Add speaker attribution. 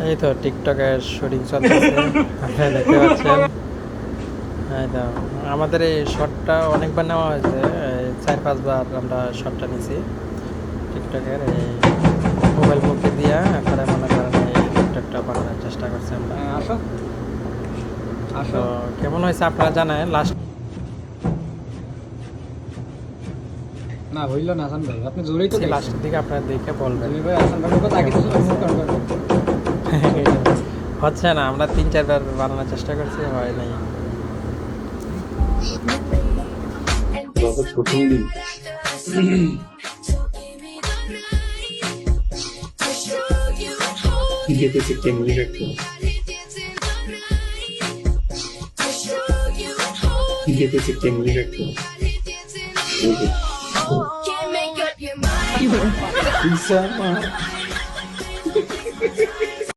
Speaker 1: এই তো টিকটকের শুটিং চলতেছে, আপনারা দেখতে পাচ্ছেন। এই তো আমাদের এই শটটা অনেকবার নেওয়া হয়েছে, 4-5 বার আমরা শটটা নিছি টিকটকের। এই মোবাইল মুখে দিয়া তারা মনে করেন এই টিকটকটা বানানোর চেষ্টা করছি আমরা।
Speaker 2: আসো
Speaker 1: তো
Speaker 2: আসো
Speaker 1: কেমন হয়েছে আপনারা জানেন লাস্ট।
Speaker 2: না হইল না হাসান ভাই, আপনি জোরেই তো
Speaker 1: লাস্টের দিকে আপনারা দেখে বলবেন।
Speaker 2: জমি ভাই হাসান ভাই কথা আগে তো মুখ কান করেন।
Speaker 1: হচ্ছে না, আমরা 3-4 বার বানানোর চেষ্টা করছি, হয় নাই।
Speaker 3: যেতেছে কেমনি রাখতো যেতেছে কেমনি রাখতো
Speaker 4: Can't make up your mind.